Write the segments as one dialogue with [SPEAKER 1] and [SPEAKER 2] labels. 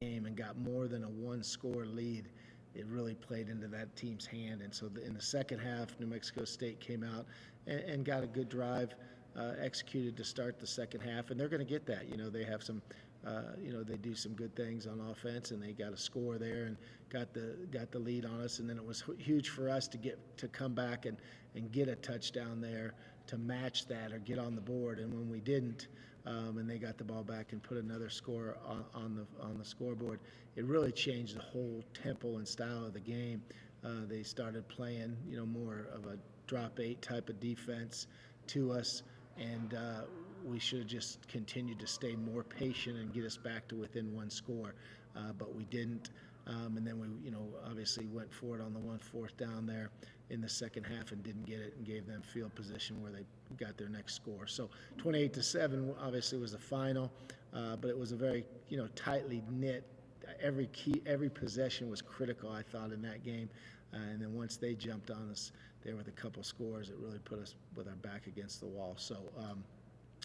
[SPEAKER 1] game and got more than a one-score lead, it really played into that team's hand. And so in the second half, New Mexico State came out and got a good drive executed to start the second half, and they're going to get that. They have some, they do some good things on offense, and they got a score there and got the lead on us. And then it was huge for us to come back and get a touchdown there to match that or get on the board. And when we didn't, and they got the ball back and put another score on the scoreboard, it really changed the whole tempo and style of the game. They started playing, more of a drop 8 type of defense to us, and we should have just continued to stay more patient and get us back to within one score, but we didn't. And then we, obviously went for it on the 1-4 down there in the second half and didn't get it, and gave them field position where they got their next score. So 28-7 obviously was the final, but it was a very, tightly knit. Every possession was critical, I thought, in that game. And then once they jumped on us there with a couple scores, it really put us with our back against the wall. So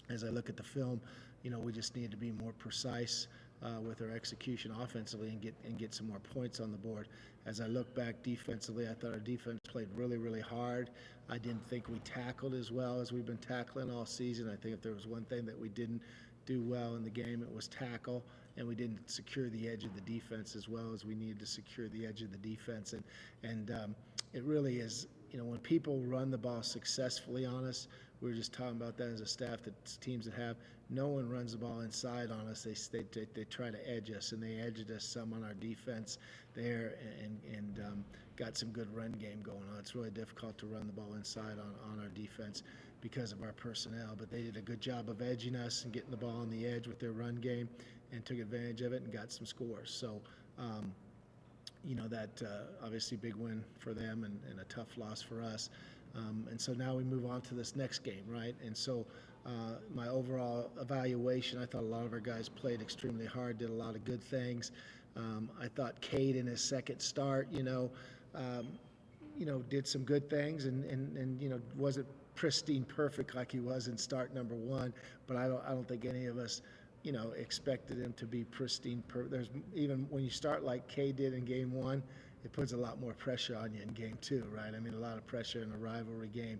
[SPEAKER 1] as I look at the film, we just need to be more precise with our execution offensively and get some more points on the board. As I look back defensively, I thought our defense played really, really hard. I didn't think we tackled as well as we've been tackling all season. I think if there was one thing that we didn't do well in the game, it was tackle, and we didn't secure the edge of the defense as well as we needed to secure the edge of the defense. And it really is, when people run the ball successfully on us, we were just talking about that as a staff, that teams that have, no one runs the ball inside on us. They try to edge us, and they edged us some on our defense there, and got some good run game going on. It's really difficult to run the ball inside on our defense because of our personnel, but they did a good job of edging us and getting the ball on the edge with their run game, and took advantage of it and got some scores. So that obviously big win for them and a tough loss for us. And so now we move on to this next game, right? And so my overall evaluation, I thought a lot of our guys played extremely hard, did a lot of good things. I thought Cade in his second start, did some good things and wasn't pristine perfect like he was in start number 1, but I don't think any of us expected him to be pristine. There's even when you start like Kay did in game 1, it puts a lot more pressure on you in game 2, right? I mean, a lot of pressure in a rivalry game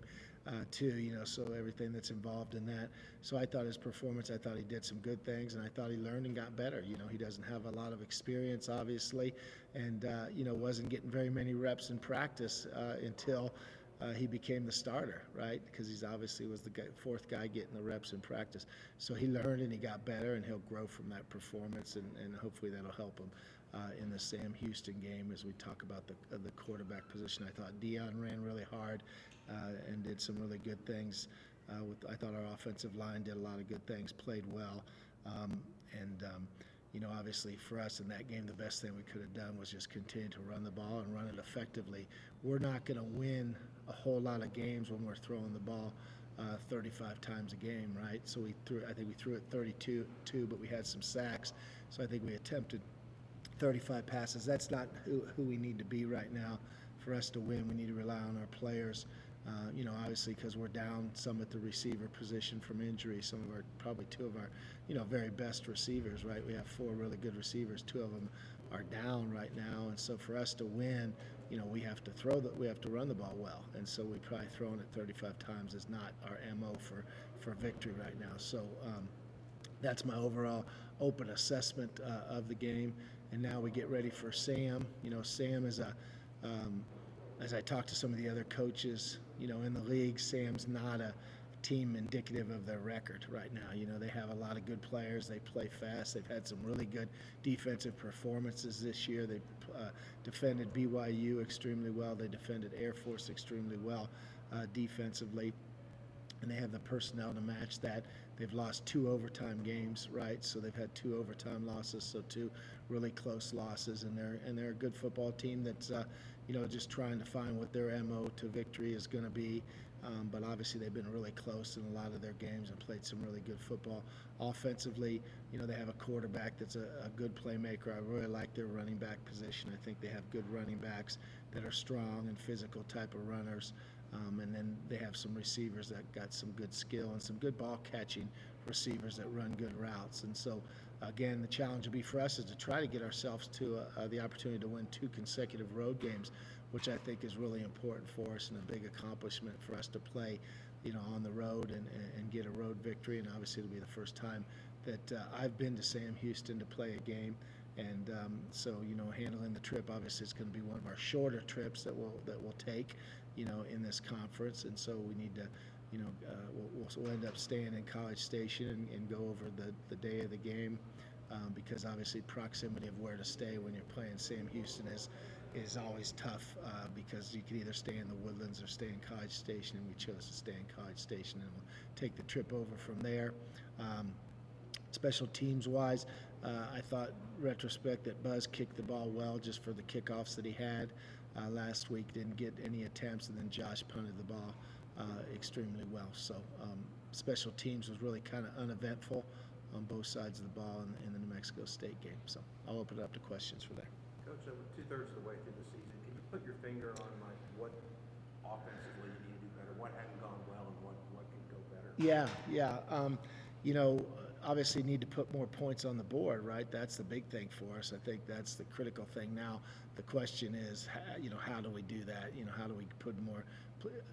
[SPEAKER 1] too, so everything that's involved in that. So I thought his performance, I thought he did some good things, and I thought he learned and got better. He doesn't have a lot of experience, obviously, and wasn't getting very many reps in practice until he became the starter, right? Because he's obviously was the fourth guy getting the reps in practice. So he learned and he got better, and he'll grow from that performance, and hopefully that'll help him in the Sam Houston game as we talk about the quarterback position. I thought Dion ran really hard and did some really good things. I thought our offensive line did a lot of good things, played well, obviously for us in that game, the best thing we could have done was just continue to run the ball and run it effectively. We're not going to win a whole lot of games when we're throwing the ball 35 times a game, right? So I think we threw it 32, but we had some sacks. So I think we attempted 35 passes. That's not who we need to be right now. For us to win, we need to rely on our players. Obviously because we're down some at the receiver position from injury. Probably two of our, very best receivers, right? We have 4 really good receivers. 2 of them are down right now, and so for us to win, we have to run the ball well, and so we probably throwing it 35 times is not our MO for victory right now. So that's my overall open assessment of the game, and now we get ready for Sam. Sam is as I talk to some of the other coaches, in the league, Sam's not a team indicative of their record right now. They have a lot of good players. They play fast. They've had some really good defensive performances this year. They defended BYU extremely well. They defended Air Force extremely well defensively, and they have the personnel to match that. They've lost 2 overtime games, right? So they've had 2 overtime losses, so 2 really close losses, and they're a good football team that's just trying to find what their MO to victory is going to be. But obviously they've been really close in a lot of their games and played some really good football. Offensively, they have a quarterback that's a good playmaker. I really like their running back position. I think they have good running backs that are strong and physical type of runners. And then they have some receivers that got some good skill and some good ball catching receivers that run good routes. And so, again, the challenge will be for us is to try to get ourselves to the opportunity to win 2 consecutive road games, which I think is really important for us and a big accomplishment for us to play, on the road and get a road victory. And obviously it'll be the first time that I've been to Sam Houston to play a game. And so, handling the trip, obviously it's going to be one of our shorter trips that we'll take, in this conference. And so we need to, we'll end up staying in College Station and go over the day of the game, because obviously proximity of where to stay when you're playing Sam Houston is always tough, because you can either stay in the Woodlands or stay in College Station, and we chose to stay in College Station, and we'll take the trip over from there. Special teams wise, I thought retrospect that Buzz kicked the ball well just for the kickoffs that he had last week. Didn't get any attempts, and then Josh punted the ball extremely well. So special teams was really kind of uneventful on both sides of the ball in the New Mexico State game. So I'll open it up to questions for there.
[SPEAKER 2] Coach, so 2/3 of the way through the season, can you put your finger on what offensively you need to do better, what hadn't gone well, and what can go better?
[SPEAKER 1] Yeah. Obviously need to put more points on the board, right? That's the big thing for us. I think that's the critical thing now. The question is, how do we do that? How do we put more?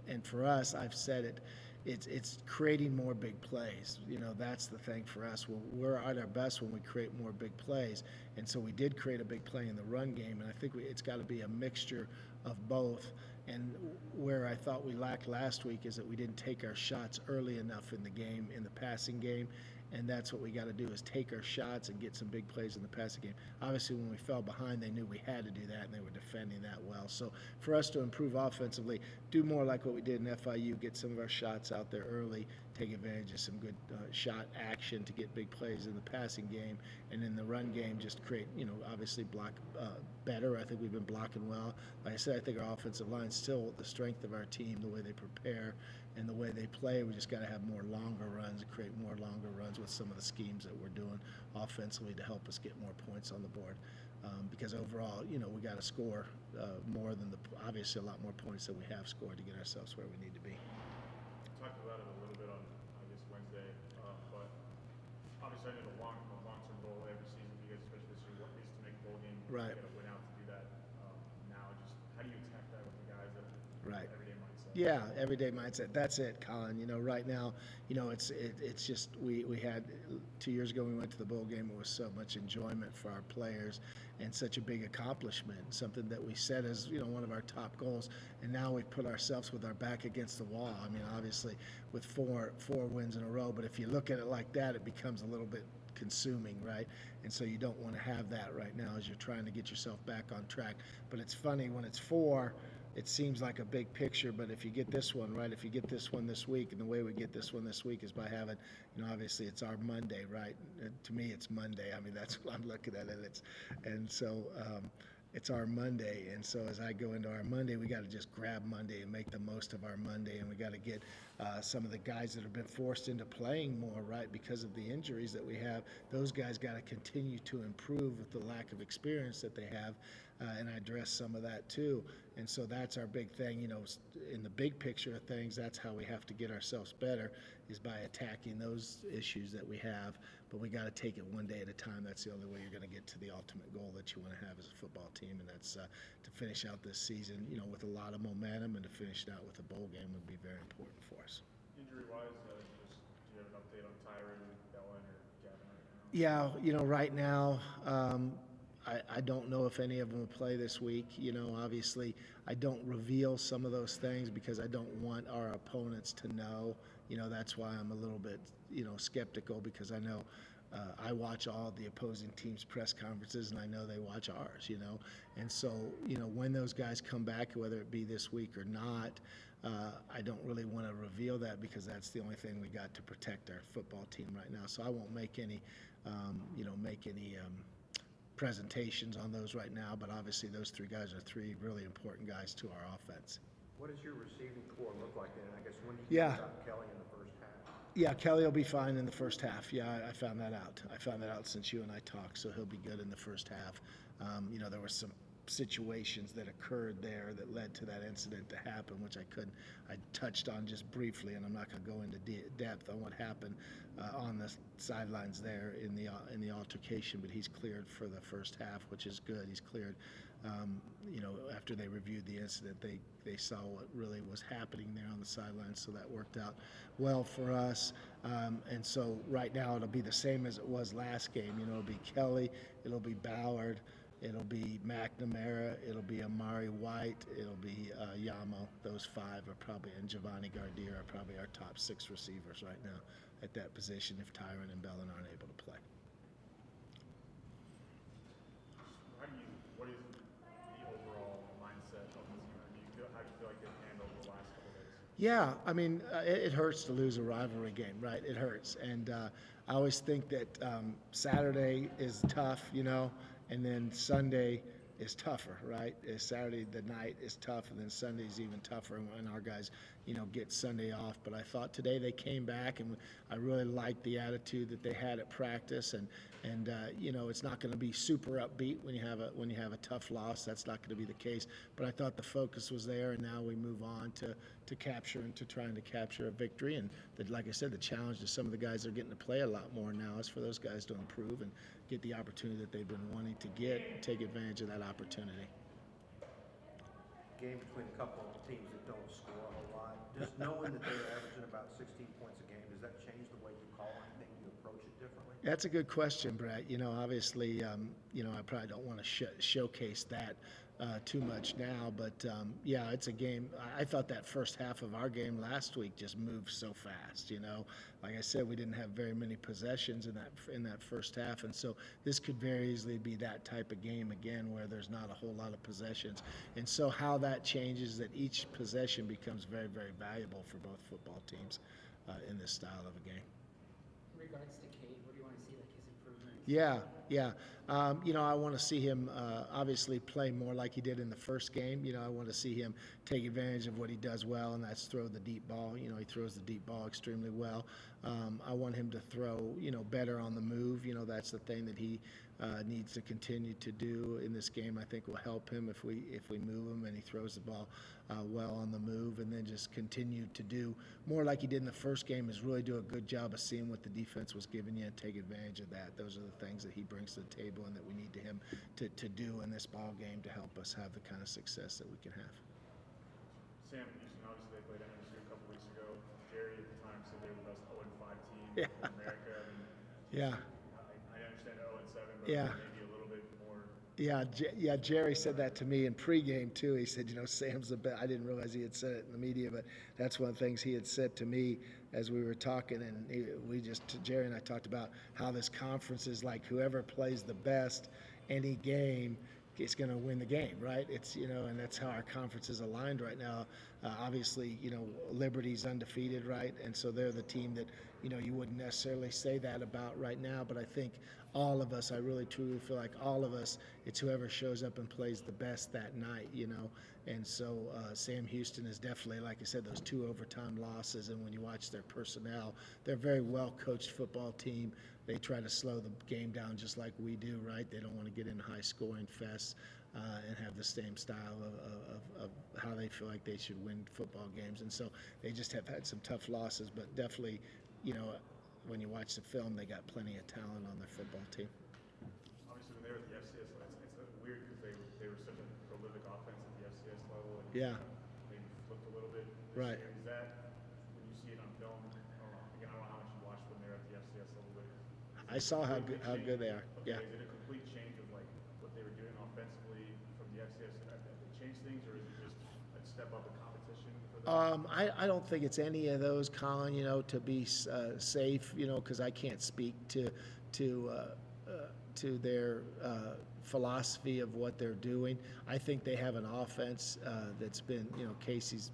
[SPEAKER 1] And for us, I've said it, it's creating more big plays. That's the thing for us. We're at our best when we create more big plays. And so we did create a big play in the run game, and I think it's got to be a mixture of both. And where I thought we lacked last week is that we didn't take our shots early enough in the game, in the passing game. And that's what we got to do, is take our shots and get some big plays in the passing game. Obviously, when we fell behind, they knew we had to do that, and they were defending that well. So for us to improve offensively, do more like what we did in FIU, get some of our shots out there early, take advantage of some good shot action to get big plays in the passing game, and in the run game, just create, obviously block better. I think we've been blocking well. Like I said, I think our offensive line is still the strength of our team, the way they prepare and the way they play. We just got to have more longer runs and create more longer runs with some of the schemes that we're doing offensively to help us get more points on the board. Because overall, we got to score more than obviously a lot more points than we have scored to get ourselves where we need to be.
[SPEAKER 3] Talked about it a little bit on, I guess, Wednesday, but obviously I know the long-term goal every season for you guys, especially this year, is to make a bowl game.
[SPEAKER 1] Right.
[SPEAKER 3] You got to win out to do that. Now, just how do you attack that with the guys that
[SPEAKER 1] Right.
[SPEAKER 3] everyday mindset?
[SPEAKER 1] Yeah, everyday mindset. That's it, Colin. Right now, it's just we had 2 years ago we went to the bowl game. It was so much enjoyment for our players and such a big accomplishment, something that we set as one of our top goals. And now we put ourselves with our back against the wall. I mean, obviously with four wins in a row, but if you look at it like that, it becomes a little bit consuming, right? And so you don't want to have that right now as you're trying to get yourself back on track. But it's funny when it's 4. It seems like a big picture, but if you get this one, right, if you get this one this week, and the way we get this one this week is by having, obviously it's our Monday, right? To me, it's Monday. I mean, that's what I'm looking at it. It's our Monday, and so as I go into our Monday, we got to just grab Monday and make the most of our Monday, and we got to get some of the guys that have been forced into playing more, right, because of the injuries that we have. Those guys got to continue to improve with the lack of experience that they have, and I address some of that too. And so that's our big thing, in the big picture of things. That's how we have to get ourselves better, is by attacking those issues that we have. But we got to take it one day at a time. That's the only way you're going to get to the ultimate goal that you want to have as a football team, and that's to finish out this season, with a lot of momentum, and to finish it out with a bowl game would be very important for us.
[SPEAKER 3] Injury-wise, do you have an update on Tyron, Bellin, or Gavin right now?
[SPEAKER 1] Yeah, right now, I don't know if any of them will play this week. Obviously, I don't reveal some of those things because I don't want our opponents to know. That's why I'm a little bit, skeptical, because I know I watch all the opposing teams' press conferences, and I know they watch ours, And so, when those guys come back, whether it be this week or not, I don't really want to reveal that because that's the only thing we got to protect our football team right now. So I won't make any, presentations on those right now, but obviously those 3 guys are 3 really important guys to our offense.
[SPEAKER 2] What does your receiving core look like then? I guess when do you think about Kelly in the first half?
[SPEAKER 1] Yeah, Kelly will be fine in the first half. Yeah, I found that out. I found that out since you and I talked, so he'll be good in the first half. There was some situations that occurred there that led to that incident to happen, which I touched on just briefly, and I'm not going to go into depth on what happened on the sidelines there in the altercation. But he's cleared for the first half, which is good. He's cleared. After they reviewed the incident, they saw what really was happening there on the sidelines, so that worked out well for us. And so right now it'll be the same as it was last game. It'll be Kelly, it'll be Ballard, it'll be McNamara, it'll be Amari White, it'll be Yamo. Those five are probably, and Giovanni Gardia are probably our top 6 receivers right now at that position if Tyron and Bellin aren't able to play.
[SPEAKER 3] What is the overall mindset of the team? How do you feel like they've handled the last couple of days?
[SPEAKER 1] Yeah, I mean, it hurts to lose a rivalry game, right? It hurts. And I always think that Saturday is tough, and then Sunday is tougher, right? Saturday, the night is tough, and then Sunday's even tougher when our guys, get Sunday off. But I thought today they came back, and I really liked the attitude that they had at practice. And it's not going to be super upbeat when you have a tough loss. That's not going to be the case. But I thought the focus was there, and now we move on to capture and to trying to capture a victory. And like I said, the challenge to some of the guys are getting to play a lot more now is for those guys to improve and get the opportunity that they've been wanting to get and take advantage of that opportunity.
[SPEAKER 2] Game between a couple of teams that don't score a whole lot. Just knowing that they're averaging about 16 points a game, does that change the way you call anything? You approach it differently?
[SPEAKER 1] That's a good question, Brett. Obviously, I probably don't want to showcase that too much now, but yeah, it's a game. I thought that first half of our game last week just moved so fast. Like I said, we didn't have very many possessions in that first half, and so this could very easily be that type of game again, where there's not a whole lot of possessions. And so how that changes, that each possession becomes very, very valuable for both football teams in this style of a game.
[SPEAKER 4] In regards to Cade, what do you want to see, like his improvements?
[SPEAKER 1] Yeah. I want to see him obviously play more like he did in the first game. I want to see him take advantage of what he does well, and that's throw the deep ball. He throws the deep ball extremely well. I want him to throw, better on the move. That's the thing that he needs to continue to do in this game. I think will help him if we move him and he throws the ball well on the move, and then just continue to do more like he did in the first game, is really do a good job of seeing what the defense was giving you and take advantage of that. Those are the things that he brings to the table and that we need him to do in this ball game to help us have the kind of success that we can have.
[SPEAKER 3] Sam, Houston, obviously they played MSU a couple weeks ago. Jerry at the time said they were the best 0-5 team in America.
[SPEAKER 1] Yeah.
[SPEAKER 3] I understand 0-7, but
[SPEAKER 1] Yeah.
[SPEAKER 3] maybe a little bit more.
[SPEAKER 1] Yeah, Jerry said that to me in pregame too. He said, Sam's the best. I didn't realize he had said it in the media, but that's one of the things he had said to me as we were talking. And Jerry and I talked about how this conference is like whoever plays the best any game is going to win the game, right? It's, and that's how our conference is aligned right now. Obviously, Liberty's undefeated, right? And so they're the team that, you wouldn't necessarily say that about right now, but I think all of us, I really truly feel like all of us, it's whoever shows up and plays the best that night, And so Sam Houston is definitely, like I said, those 2 overtime losses, and when you watch their personnel, they're a very well-coached football team. They try to slow the game down just like we do, right? They don't want to get in high-scoring fests and have the same style of how they feel like they should win football games. And so they just have had some tough losses, but definitely, when you watch the film, they got plenty of talent on their football team.
[SPEAKER 3] Obviously, when they were at the FCS, it's weird because they were such a prolific offense at the FCS level. And
[SPEAKER 1] Yeah.
[SPEAKER 3] Maybe flipped a little bit this
[SPEAKER 1] Right.
[SPEAKER 3] year. Is that, when you see it on film, again, I don't know how much you watched when they were at the FCS level, but
[SPEAKER 1] I saw how good they are.
[SPEAKER 3] Okay,
[SPEAKER 1] Yeah.
[SPEAKER 3] is it a complete change of like what they were doing offensively from the FCS? Have they changed things, or is it just a step up in competition for them?
[SPEAKER 1] I don't think it's any of those, Colin, to be safe, because I can't speak to their philosophy of what they're doing. I think they have an offense that's been, Casey's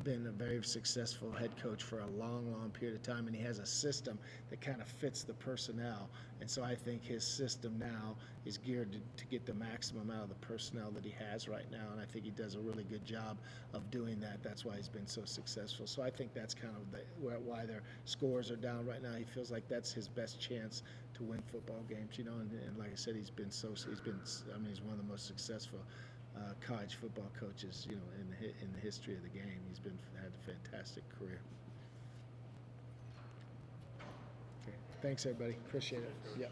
[SPEAKER 1] been a very successful head coach for a long, long period of time, and he has a system that kind of fits the personnel. And so I think his system now is geared to get the maximum out of the personnel that he has right now, and I think he does a really good job of doing that. That's why he's been so successful. So I think that's kind of why their scores are down right now. He feels like that's his best chance to win football games, you know. And like I said, he's one of the most successful college football coaches, you know, in the history of the game. He's had a fantastic career. Okay. Thanks, everybody. Appreciate it. Yep.